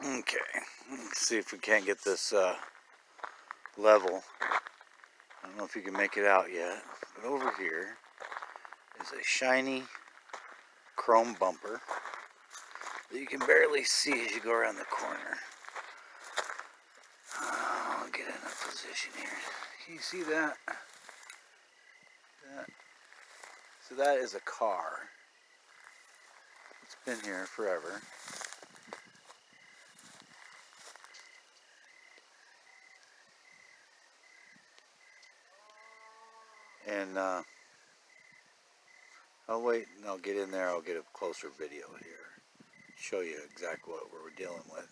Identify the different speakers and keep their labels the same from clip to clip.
Speaker 1: Okay, let's see if we can't get this level. I don't know if you can make it out yet, but over here is a shiny chrome bumper that you can barely see as you go around the corner. I'll get in a position here. Can you see that? So that is a car. It's been here forever. And I'll wait and I'll get in there. I'll get a closer video here. Show you exactly what we're dealing with.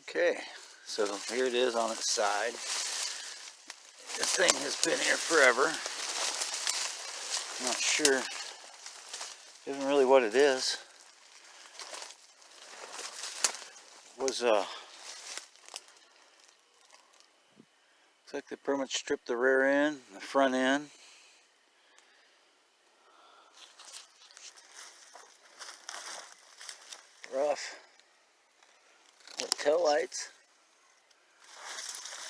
Speaker 1: Okay, so here it is on its side. This thing has been here forever. I'm not sure even really what it is. It was looks like they pretty much stripped the rear end, the front end. Rough. With tail lights.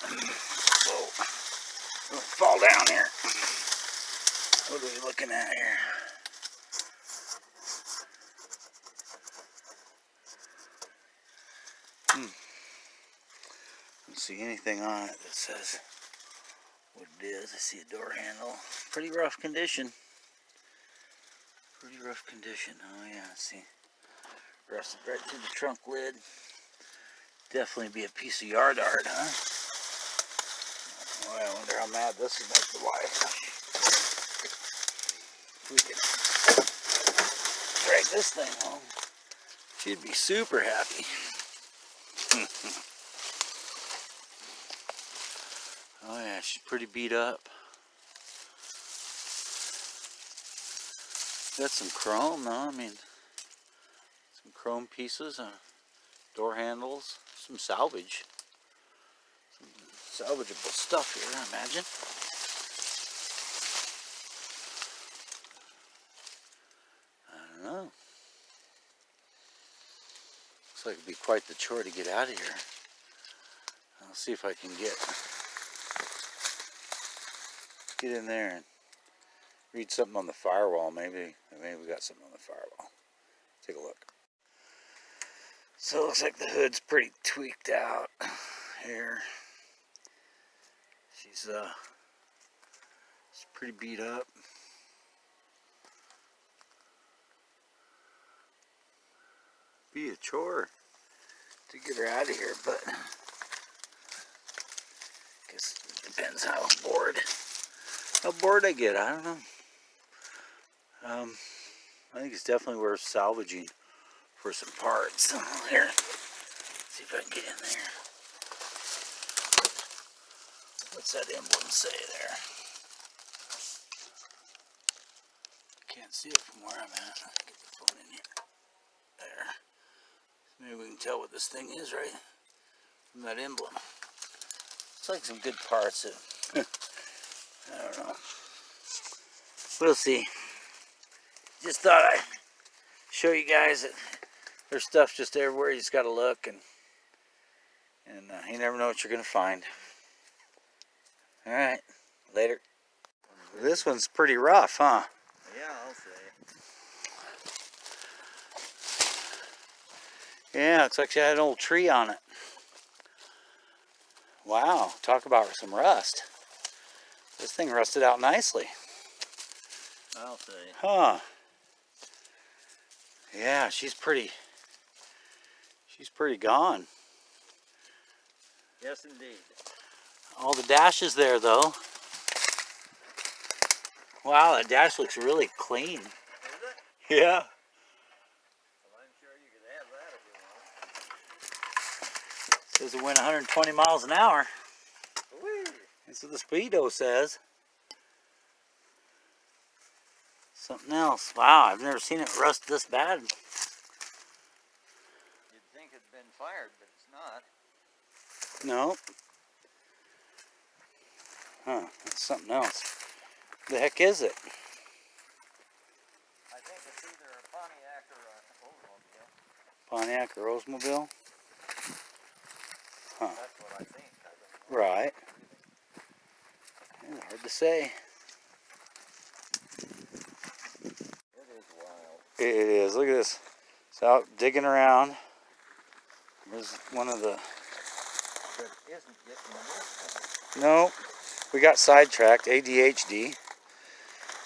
Speaker 1: Whoa. Don't fall down here. What are we looking at here? Don't see anything on it that says what it is. I see a door handle. Pretty rough condition. Pretty rough condition. Oh yeah, I see. Rusted right through the trunk lid. Definitely be a piece of yard art, huh? Boy, I wonder how mad this would make the wife. If we could drag this thing home, she'd be super happy. Oh yeah, she's pretty beat up. Got some chrome though, I mean, some chrome pieces, door handles, some salvage. Some salvageable stuff here, I imagine. I don't know. Looks like it'd be quite the chore to get out of here. I'll see if I can get in there and read something on the firewall. Maybe we got something on the firewall. Take a look. So it looks like the hood's pretty tweaked out here. She's pretty beat up. Be a chore to get her out of here, but I guess it depends how bored I get. I don't know. I think it's definitely worth salvaging for some parts. Here, see if I can get in there. What's that emblem say there? Can't see it from where I'm at. Get the phone in here. There. Maybe we can tell what this thing is right from that emblem. It's like some good parts. I don't know. We'll see. Just thought I'd show you guys that there's stuff just everywhere. You just got to look, and you never know what you're going to find. All right, later. This one's pretty rough, huh?
Speaker 2: Yeah, I'll say.
Speaker 1: Yeah, looks like she had an old tree on it. Wow, talk about some rust. This thing rusted out nicely.
Speaker 2: I'll say.
Speaker 1: Huh. Yeah, she's pretty gone.
Speaker 2: Yes, indeed.
Speaker 1: All the dash is there, though. Wow, that dash looks really clean.
Speaker 2: Is it?
Speaker 1: Yeah.
Speaker 2: Well, I'm sure you could have that if you want.
Speaker 1: Says it went 120 miles an hour.
Speaker 2: Whee!
Speaker 1: That's what the speedo says. Something else. Wow, I've never seen it rust this bad.
Speaker 2: You'd think it'd been fired, but it's not.
Speaker 1: No. Huh, that's something else. The heck is it?
Speaker 2: I think it's either a Pontiac or an
Speaker 1: Pontiac or Oldsmobile? Huh.
Speaker 2: That's what I think. I don't know.
Speaker 1: Right. Yeah, hard to say.
Speaker 2: It is wild.
Speaker 1: It is. Look at this. It's out digging around. There's one of the...
Speaker 2: But it isn't getting this
Speaker 1: No, we got sidetracked. ADHD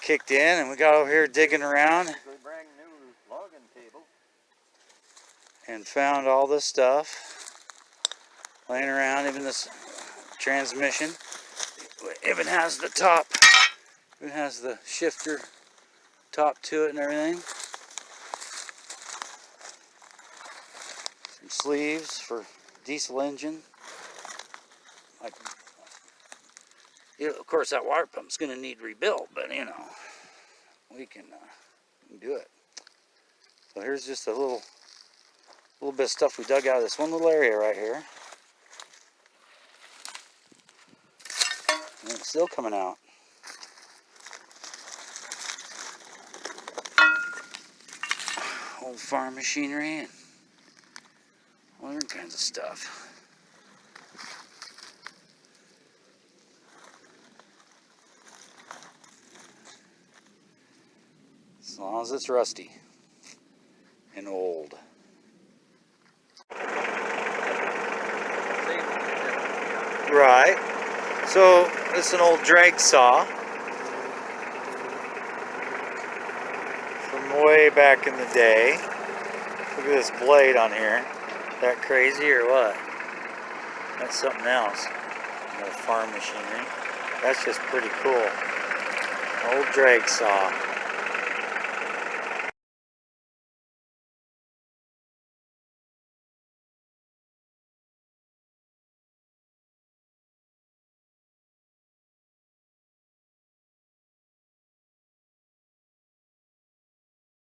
Speaker 1: kicked in, and we got over here digging around
Speaker 2: one. They bring new logging table.
Speaker 1: and found all this stuff laying around. Even this transmission. It even has the top. Even has the shifter top to it and everything. Some sleeves for diesel engine. Like, of course, that water pump's going to need rebuilt, but you know, we can do it. So here's just a little bit of stuff we dug out of this one little area right here, and it's still coming out. Old farm machinery and all different kinds of stuff. As long as it's rusty and old. Right. So it's an old drag saw from way back in the day. Look at this blade on here. That crazy or what? That's something else. More farm machinery. That's just pretty cool. Old drag saw.